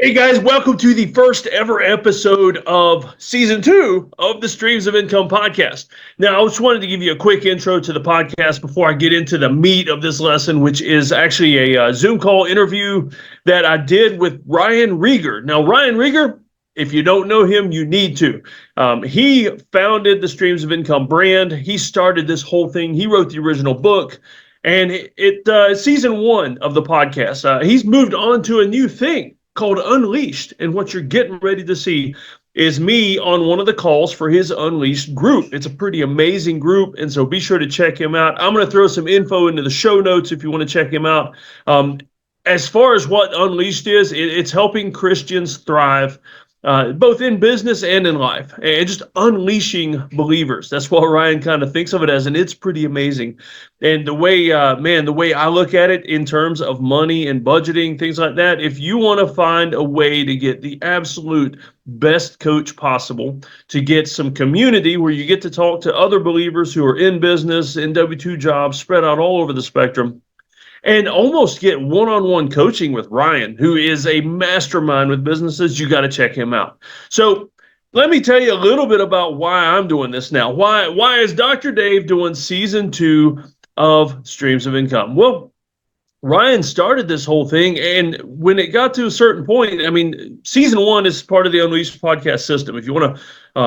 Hey guys, welcome to the first ever episode of season 2 of the Streams of Income podcast. Now, I just wanted to give you a quick intro to the podcast before I get into the meat of this lesson, which is actually a Zoom call interview that I did with Ryan Rieger. Now, Ryan Rieger, if you don't know him, you need to. He founded the Streams of Income brand. He started this whole thing. He wrote the original book. And season 1 of the podcast, he's moved on to a new thing called Unleashed. And what you're getting ready to see is me on one of the calls for his Unleashed group. It's a pretty amazing group. And so be sure to check him out. I'm going to throw some info into the show notes if you want to check him out. As far as what Unleashed is, it's helping Christians thrive. Both in business and in life, and just unleashing believers. That's what Ryan kind of thinks of it as, and it's pretty amazing. And the way, the way I look at it in terms of money and budgeting, things like that, if you want to find a way to get the absolute best coach possible, to get some community where you get to talk to other believers who are in business, in W-2 jobs, spread out all over the spectrum, and almost get one-on-one coaching with Ryan, who is a mastermind with businesses, you got to check him out. So let me tell you a little bit about why I'm doing this now. Why is Dr. Dave doing season 2 of Streams of Income? Well, Ryan started this whole thing, and when it got to a certain point, I mean, season 1 is part of the Unleashed podcast system. If you want to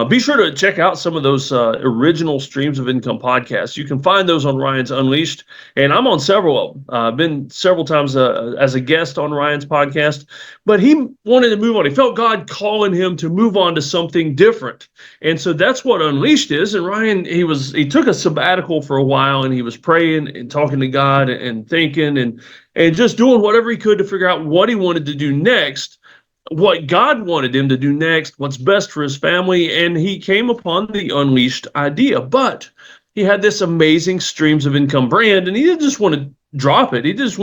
be sure to check out some of those original Streams of Income podcasts. You can find those on Ryan's Unleashed, and I'm on several of them. I've been several times as a guest on Ryan's podcast, but he wanted to move on. He felt God calling him to move on to something different, and so that's what Unleashed is. And Ryan, he took a sabbatical for a while, and he was praying and talking to God and thinking and just doing whatever he could to figure out what he wanted to do next, what God wanted him to do next, what's best for his family, and he came upon the Unleashed idea. But he had this amazing Streams of Income brand, and he didn't just want to drop it. He did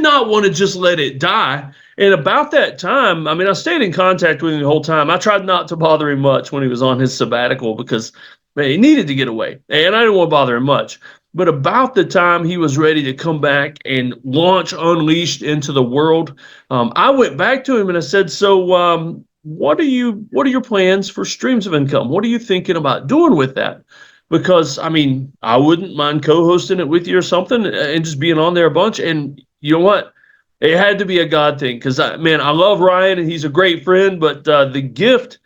not want to just let it die. And about that time, I mean, I stayed in contact with him the whole time. I tried not to bother him much when he was on his sabbatical because, man, he needed to get away, and I didn't want to bother him much. But about the time he was ready to come back and launch Unleashed into the world, I went back to him and I said, "So, what are your plans for Streams of Income? What are you thinking about doing with that?" Because I mean, I wouldn't mind co-hosting it with you or something, and just being on there a bunch. And you know what? It had to be a God thing because man, I love Ryan and he's a great friend, but the gift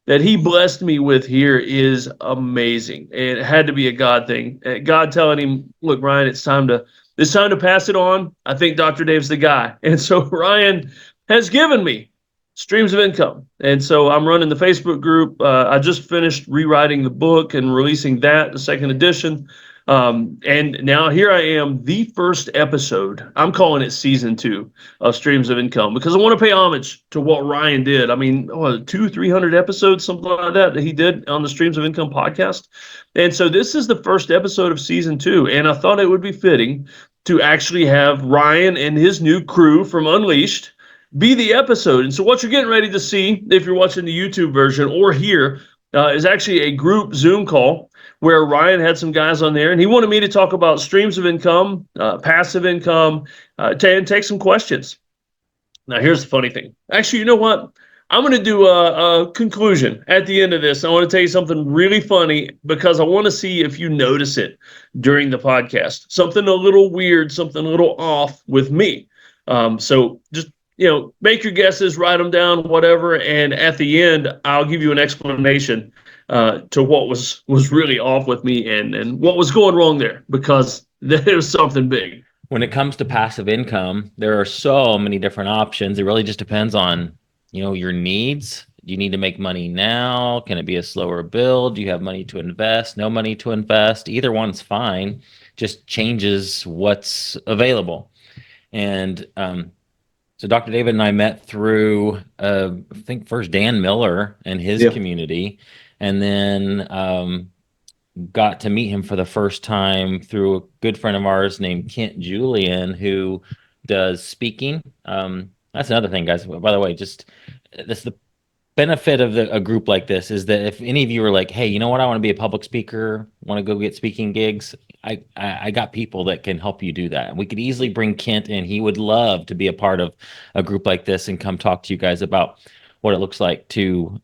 that he blessed me with here is amazing. It had to be a God thing. God telling him, "Look, Ryan, it's time to pass it on. I think Dr. Dave's the guy." And so Ryan has given me Streams of Income. And so I'm running the Facebook group. I just finished rewriting the book and releasing that, the second edition. And now here I am, the first episode. I'm calling it season 2 of Streams of Income because I want to pay homage to what Ryan did. I mean, 300 episodes, something like that he did on the Streams of Income podcast. And so this is the first episode of season 2. And I thought it would be fitting to actually have Ryan and his new crew from Unleashed be the episode. And so what you're getting ready to see, if you're watching the YouTube version or here, is actually a group Zoom call where Ryan had some guys on there, and he wanted me to talk about streams of income, passive income, and take some questions. Now, here's the funny thing. Actually, you know what? I'm going to do a conclusion at the end of this. I want to tell you something really funny because I want to see if you notice it during the podcast. Something a little weird, something a little off with me. So just make your guesses, write them down, whatever, and at the end, I'll give you an explanation to what was really off with me and what was going wrong there, because there was something big. When it comes to passive income, there are so many different options. It really just depends on, your needs. Do you need to make money now? Can it be a slower build? Do you have money to invest? No money to invest? Either one's fine. Just changes what's available. And so Dr. David and I met through, I think first Dan Miller and his community, and then got to meet him for the first time through a good friend of ours named Kent Julian, who does speaking. That's another thing, guys. By the way, just this the benefit of a group like this is that if any of you are like, hey, you know what, I want to be a public speaker, want to go get speaking gigs, I got people that can help you do that. We could easily bring Kent in. He would love to be a part of a group like this and come talk to you guys about what it looks like to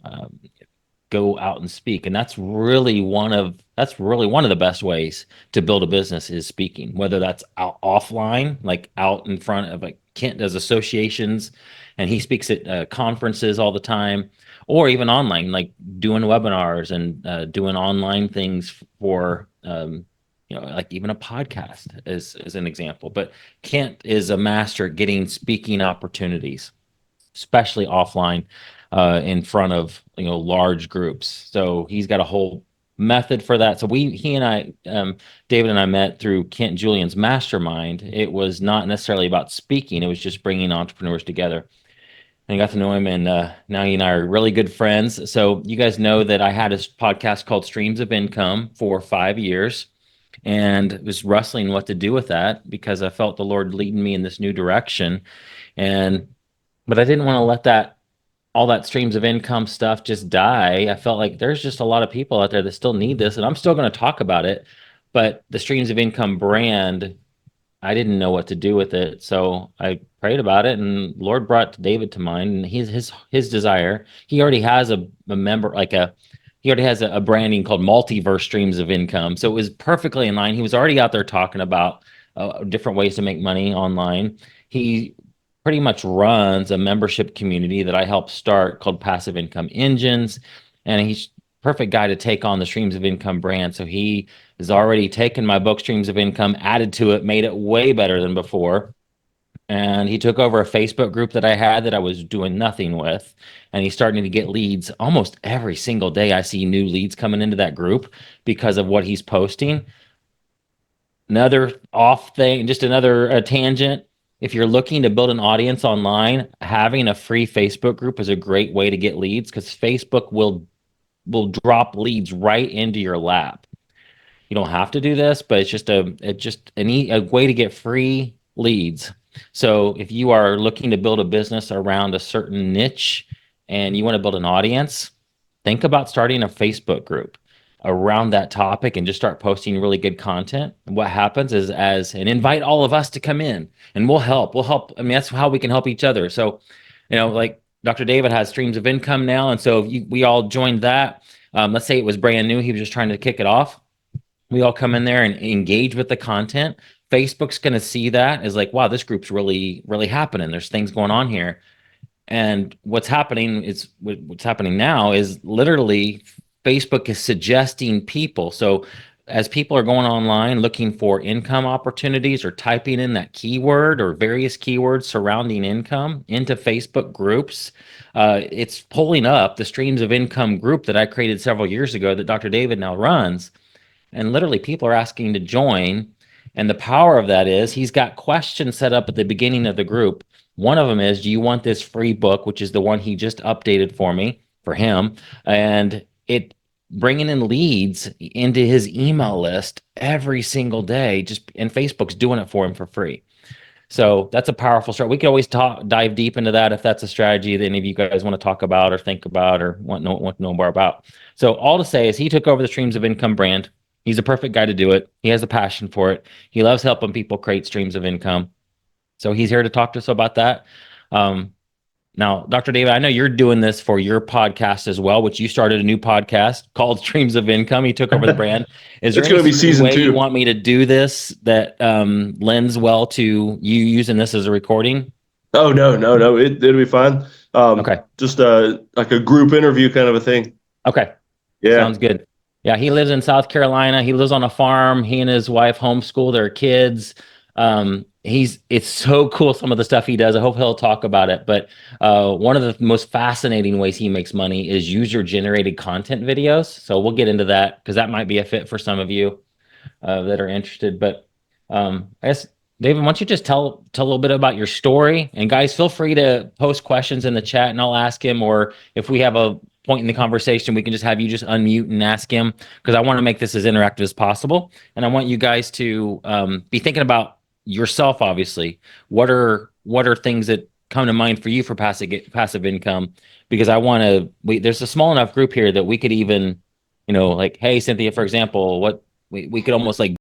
go out and speak. And that's really one of the best ways to build a business is speaking, whether that's out offline, like out in front of, like Kent does associations and he speaks at conferences all the time, or even online, like doing webinars and doing online things for like even a podcast as an example. But Kent is a master at getting speaking opportunities, especially offline, in front of large groups. So he's got a whole method for that. So he and I, David and I met through Kent Julian's mastermind. It was not necessarily about speaking; it was just bringing entrepreneurs together. And I got to know him, and now he and I are really good friends. So you guys know that I had a podcast called Streams of Income for 5 years, and was wrestling what to do with that because I felt the Lord leading me in this new direction, but I didn't want to let all that streams of income stuff just die. I felt like there's just a lot of people out there that still need this, and I'm still going to talk about it. But the streams of income brand, I didn't know what to do with it. So I prayed about it, and Lord brought David to mind, and his desire. He already has a member, he already has a branding called Multiverse Streams of Income. So it was perfectly in line. He was already out there talking about different ways to make money online. He pretty much runs a membership community that I helped start called Passive Income Engines. And he's perfect guy to take on the Streams of Income brand. So he has already taken my book, Streams of Income, added to it, made it way better than before. And he took over a Facebook group that I had that I was doing nothing with. And he's starting to get leads almost every single day. I see new leads coming into that group because of what he's posting. Another off thing, just another tangent. If you're looking to build an audience online, having a free Facebook group is a great way to get leads because Facebook will drop leads right into your lap. You don't have to do this, but it's just a way to get free leads. So if you are looking to build a business around a certain niche and you want to build an audience, think about starting a Facebook group around that topic and just start posting really good content. And what happens is and invite all of us to come in and we'll help. I mean, that's how we can help each other. So, like Dr. David has Streams of Income now. And so we all joined that. Let's say it was brand new. He was just trying to kick it off. We all come in there and engage with the content. Facebook's going to see that as like, wow, this group's really, really happening. There's things going on here. And what's happening now is literally Facebook is suggesting people. So as people are going online looking for income opportunities or typing in that keyword or various keywords surrounding income into Facebook groups, it's pulling up the Streams of Income group that I created several years ago that Dr. David now runs. And literally people are asking to join. And the power of that is he's got questions set up at the beginning of the group. One of them is, do you want this free book, which is the one he just updated for him? And it bringing in leads into his email list every single day, and Facebook's doing it for him for free. So that's a powerful start. We can always dive deep into that if that's a strategy that any of you guys want to talk about or think about or want to know more about. So all to say is he took over the Streams of Income brand. He's a perfect guy to do it. He has a passion for it. He loves helping people create streams of income. So he's here to talk to us about that. Now, Dr. David, I know you're doing this for your podcast as well, which you started a new podcast called Streams of Income. He took over the brand. Is there any season way 2 you want me to do this that lends well to you using this as a recording? Oh, no. It'll be fine. Okay. Just like a group interview kind of a thing. Okay. Yeah. Sounds good. Yeah, he lives in South Carolina. He lives on a farm. He and his wife homeschool their kids. It's so cool, some of the stuff he does. I hope he'll talk about it. But one of the most fascinating ways he makes money is user-generated content videos. So we'll get into that because that might be a fit for some of you that are interested. But I guess, David, why don't you just tell a little bit about your story? And guys, feel free to post questions in the chat and I'll ask him. Or if we have a point in the conversation, we can just have you just unmute and ask him, because I want to make this as interactive as possible. And I want you guys to be thinking about yourself, obviously. What are things that come to mind for you for passive income, because I want to, there's a small enough group here that we could even, like, hey, Cynthia, for example, we could almost like